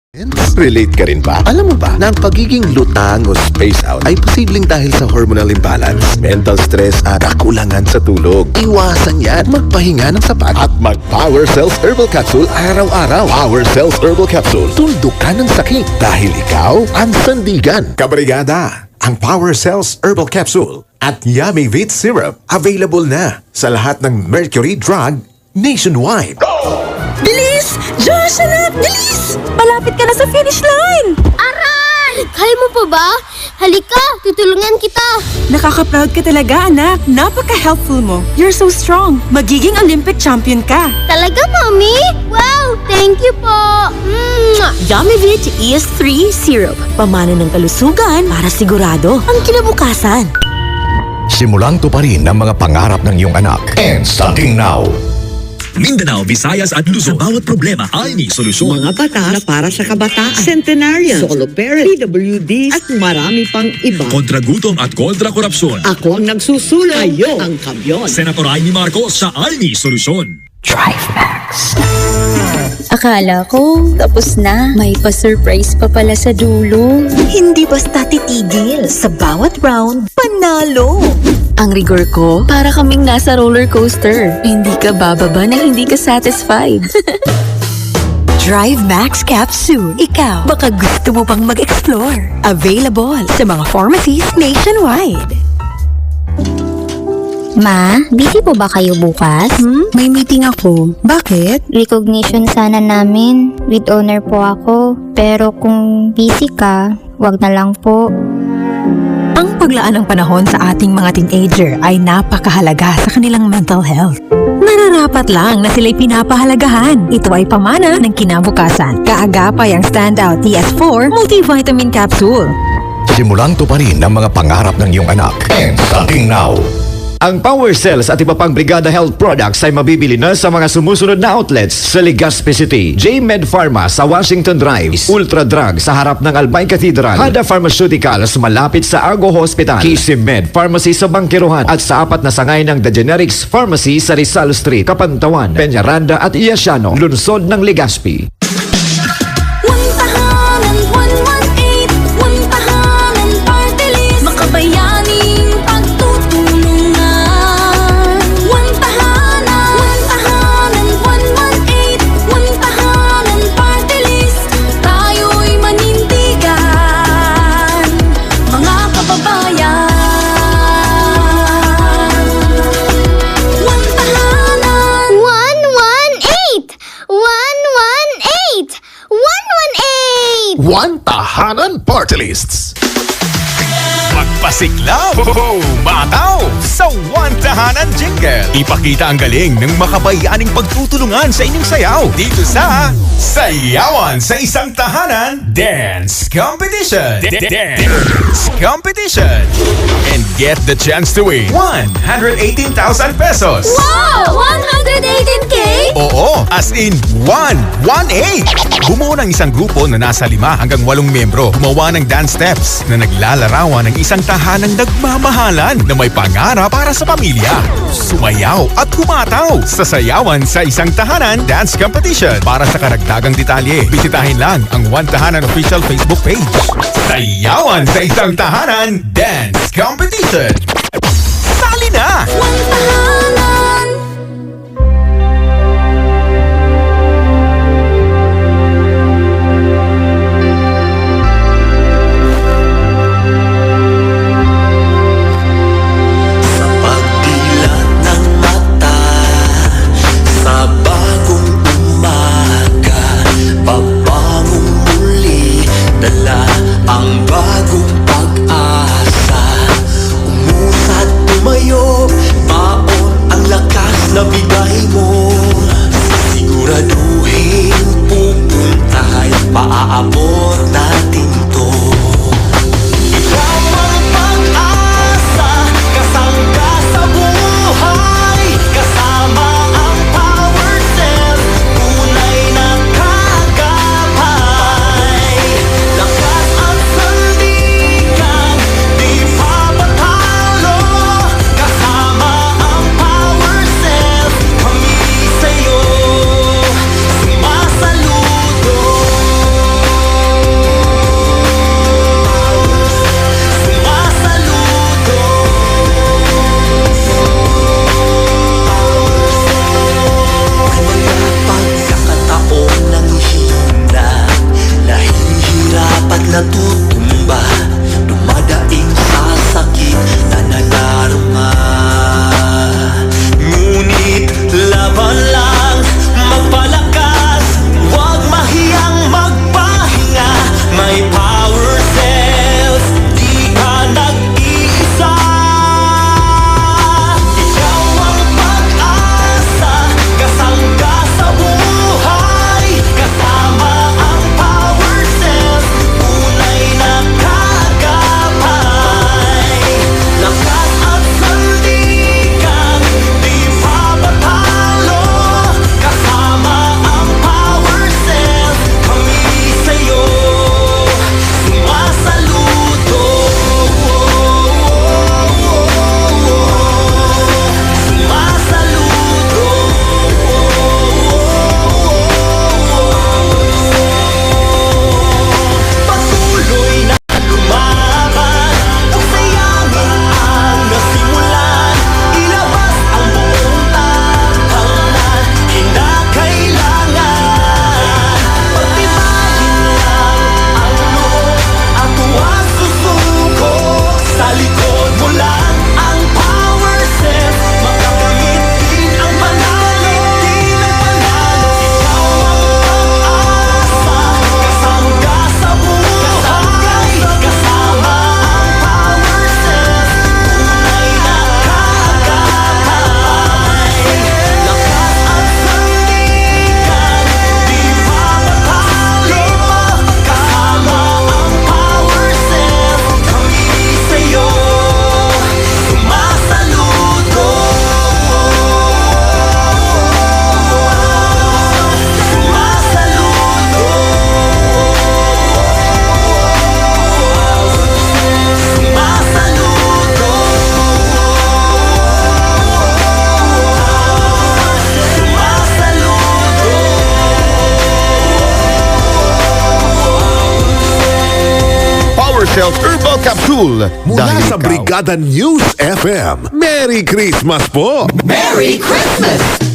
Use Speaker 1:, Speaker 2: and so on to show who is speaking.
Speaker 1: Relate ka rin ba? Alam mo ba na ang pagiging lutang o space out ay posibleng dahil sa hormonal imbalance, mental stress at kakulangan sa tulog. Iwasan yan, magpahinga ng sapat at mag-Power Cells Herbal Capsule araw-araw. Power Cells Herbal Capsule, tuldok ka ng sakit dahil ikaw ang sandigan.
Speaker 2: Kabrigada, ang Power Cells Herbal Capsule at Yummy Vit Syrup available na sa lahat ng Mercury Drug nationwide.
Speaker 3: Bilis! Josh, anak! Bilis! Malapit ka na sa finish line!
Speaker 4: Aray! Kaya mo pa ba? Halika, tutulungan kita.
Speaker 3: Nakaka-proud ka talaga, anak. Napaka-helpful mo. You're so strong. Magiging Olympic champion ka.
Speaker 4: Talaga, Mommy? Wow! Thank you po!
Speaker 5: Yummy ES3 Syrup. Pamana ng kalusugan para sigurado ang kinabukasan.
Speaker 6: Simulang tuparin ang mga pangarap ng iyong anak. And starting now.
Speaker 7: Mindanao, Visayas at Luzon. Sa bawat problema ay may solusyon.
Speaker 8: Mga batas na para sa kabataan, centenarian, solo parent, PWD at marami pang iba.
Speaker 7: Kontra gutom at kontra korupsyon.
Speaker 8: Ako ang nagsusulong, kayo ang kampiyon.
Speaker 7: Senator Amy Marcos sa Army Solusyon.
Speaker 9: Akala ko, tapos na. May pa-surprise pa pala sa dulo.
Speaker 5: Hindi basta titigil. Sa bawat round, panalo.
Speaker 9: Ang rigor ko, para kaming nasa roller coaster. Hindi ka bababa na hindi ka satisfied.
Speaker 5: Drive Max Capsule. Ikaw, baka gusto mo pang mag-explore. Available sa mga pharmacies nationwide.
Speaker 4: Ma, busy po ba kayo bukas?
Speaker 9: May meeting ako. Bakit?
Speaker 4: Recognition sana namin. With honor po ako. Pero kung busy ka, wag na lang po.
Speaker 5: Ang paglaan ng panahon sa ating mga teenager ay napakahalaga sa kanilang mental health. Nararapat lang na sila'y pinapahalagahan. Ito ay pamana ng kinabukasan. Kaagapay ang Standout TS4 Multivitamin Capsule.
Speaker 6: Simulang tuparin ang mga pangarap ng iyong anak. And starting now. Ang Power Cells at iba pang Brigada Health Products ay mabibili na sa mga sumusunod na outlets sa Legazpi City, J-Med Pharma sa Washington Drive, Ultra Drug sa harap ng Albay Cathedral, Hada Pharmaceuticals malapit sa Argo Hospital, Kisim Med Pharmacy sa Bangkiruhan at sa apat na sangay ng The Generics Pharmacy sa Rizal Street, Kapantawan, Peñaranda at Iasiano, lungsod ng Legazpi.
Speaker 1: One Tahanan Party Lists.
Speaker 2: Magpasiklaw! Mataw! Sa One Tahanan Jingle! Ipakita ang galing ng makabayaning pagtutulungan sa inyong sayaw dito sa Sayawan sa Isang Tahanan Dance Competition! Dance Competition! And get the chance to win 118,000 pesos!
Speaker 4: Wow! 118K?
Speaker 2: Oo, as in 118! Bumuo ng isang grupo na nasa 5 hanggang 8 miyembro. Gumawa ng dance steps na naglalarawan ng isang tahanang nagmamahalan na may pangarap para sa pamilya. Sumayaw at humataw sa Sayawan sa Isang Tahanan Dance Competition. Para sa karagdagang detalye, bisitahin lang ang One Tahanan official Facebook page. Sayawan sa Isang Tahanan Dance Competition. Sali na!
Speaker 4: One Tahanan!
Speaker 10: Ang bagong pag-asa, umusad, tumayo, baon
Speaker 1: Power Cells Herbal Capsule. Mula
Speaker 6: Dahil
Speaker 1: sa
Speaker 6: ikaw-
Speaker 1: Brigada News FM. Merry Christmas po!
Speaker 10: Merry Christmas!